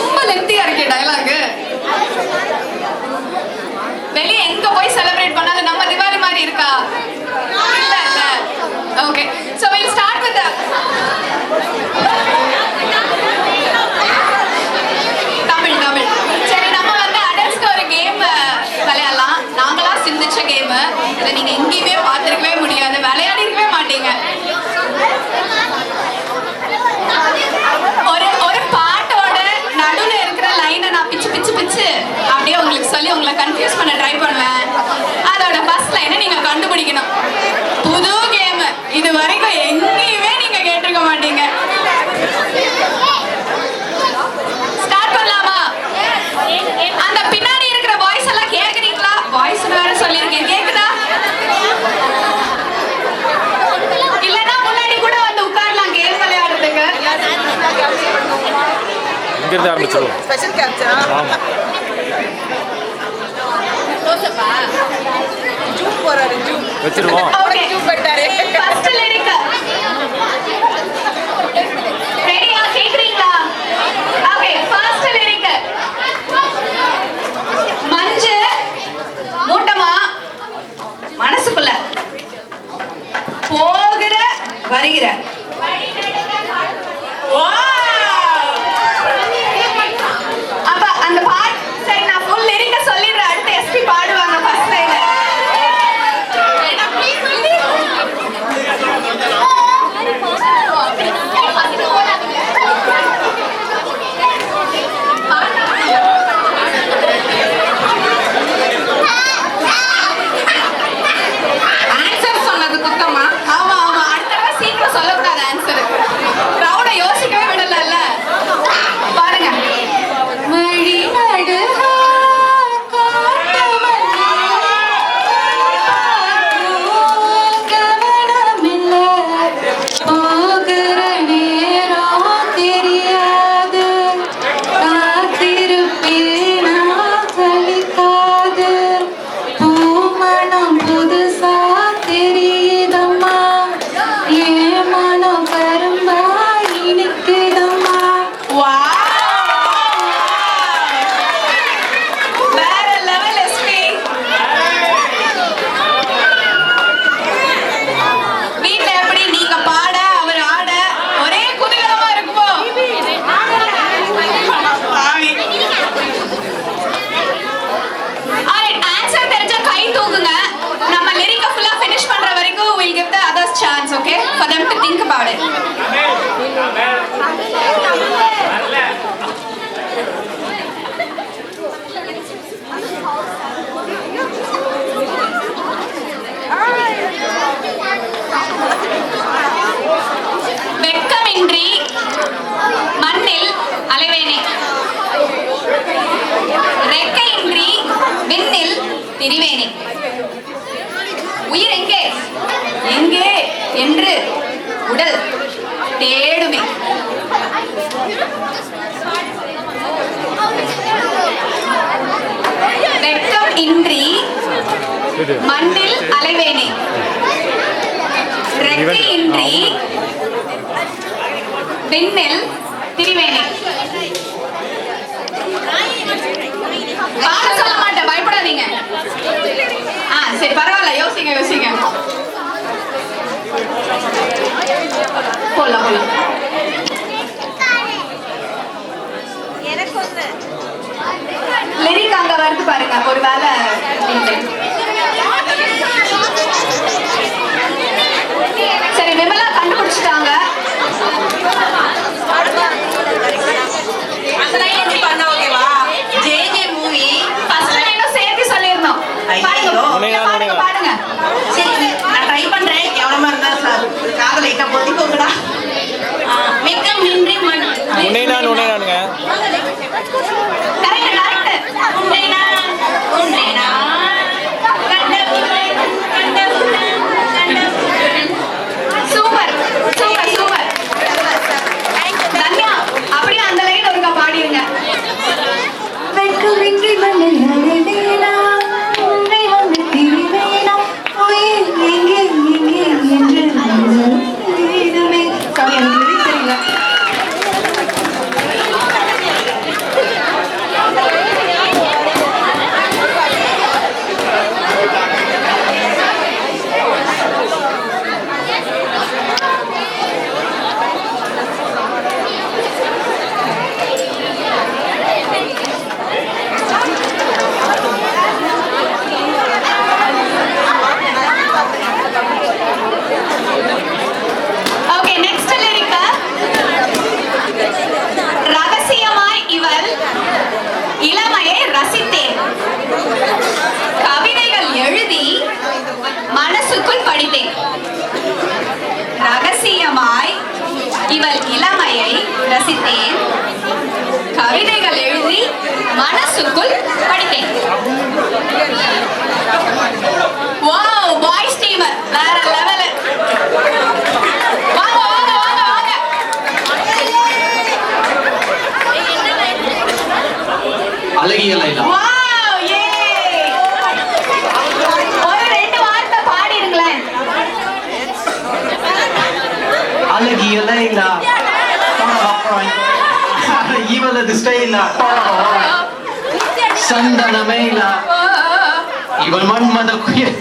ரொம்ப லென்த்தியா இருக்கே டயலாக். வெளியே எங்க போய் செலிப்ரேட் பண்ணாலும் நம்ம திவாலி மாதிரி இருக்கா? இல்ல இல்ல. Okay, so we'll start with the Tamil. சரி, நம்ம வந்து அடல்ட்ஸ்க்கு ஒரு கேம் விளையாடலாம். நாங்களா சிந்திச்ச கேம். இதை நீங்க எங்கேயுமே பார்த்துருக்கவே முடியாது, விளையாடிருக்கவே மாட்டீங்க. ஒரு பாட்டோட நடுவில் இருக்கிற லைனை நான் பிச்சு அப்படியே உங்களுக்கு சொல்லி உங்களை கன்ஃபியூஸ் பண்ண ட்ரை பண்ணுவேன். அதோட ஃபர்ஸ்ட் லைனை நீங்க கண்டுபிடிக்கணும். புது கேம், இது வரைக்கும் எங்கேயுமே நீங்க கேட்டிருக்க மாட்டீங்க. ஸ்டார்ட் பண்ணலாமா? அந்த பின்னாடி இருக்கிற வாய்ஸ் எல்லாம் கேக்குறீங்களா? வாய்ஸ் வேற சொல்லியிருக்கேன், கேக்குதா? இல்லைன்னா முன்னாடி கூட வந்து உட்காரலாம் கேம் விளையாடுறதுக்கு. இங்கிருந்து ஆரம்பிச்சிருவோம். ஸ்பெஷல் கேப்சரா? ஆமா. ரோசப்பா ஜூம் போறாரு, ஜூம் வெச்சிருவோம். ஓகே, ஜூம் பண்ணிட்டாரு. ஃபர்ஸ்ட் லிரிக் ரெடியா? கேக்குறீங்களா? Okay, first lyric. மஞ்சு மூட்டமா மனசுக்குள்ள போகிற வருகிற. அப்ப அந்த பாட்டு சரி, நான் ஃபுல் லிரிக்க சொல்லிடுறேன். அடுத்து எஸ்பி பாடுவாங்க ஃபர்ஸ்ட் லைன். ஆன்சர் சொன்னது குத்தமா? ஆமா, அடுத்த தடவை சீக்கிரம் சொல்லக்கூடாது ஆன்சர். கிரௌட யோசிக்கவே விடல. பாருங்க. மழை நடு chance, okay, for them to think about it. வெட்கமின்றி மண்ணில் அலைவேனே, ரெக்கையின்றி விண்ணில் திரிவேனே, உயிர் எங்கே எங்கே என்று உடல் தேடுமே, வெட்கம் இன்றி மண்ணில் அலைவேனே, ரெக்கையின்றி விண்ணில் திரிவேனே. பாட சொல்ல மாட்டேன், பயப்படாதீங்க. சரி, பரவாயில்ல, யோசிங்க. போலாம். லிரிக் அங்க வருது பாருங்க, ஒரு வேலை. சரி, விமலா கண்டுபிடிச்சிட்டாங்க. மூவி ஃபர்ஸ்ட் லைனும் சேர்த்து சொல்லிருந்தோம். பாடுங்க. சரி, நான் ட்ரை பண்றேன். எவ்வளவு இருந்தா சார் காது லைட்டா பொத்திக்கோங்கடா. வெக்கம் நின்றி உன்னைனானுங்க. கரெக்ட். உன்னைனா சூப்பர். தன்யா, அப்படியே அந்த லைன் ஒருக்கா பாடிருங்க. வெக்கமின்றி மண்ணில் அலைவேனா, உன்னை வந்து திரிவேனா, உயிர் எங்கே என்று தேடுமே. சாரி, எனக்கு தெரியல. மனசுக்குள் படித்தேன். வாவ், பாய்ஸ் டீம் வேற லெவல். வாங்க வாங்க வாங்க வாங்க. அழகிய லைலா. வாவ், யே. ஒரு 2 வார்த்தை பாடிடுங்களேன். அழகிய லைலா. இவளது ஸ்டைலா. சந்தன மேலா. இவள் மன்மத குயில்.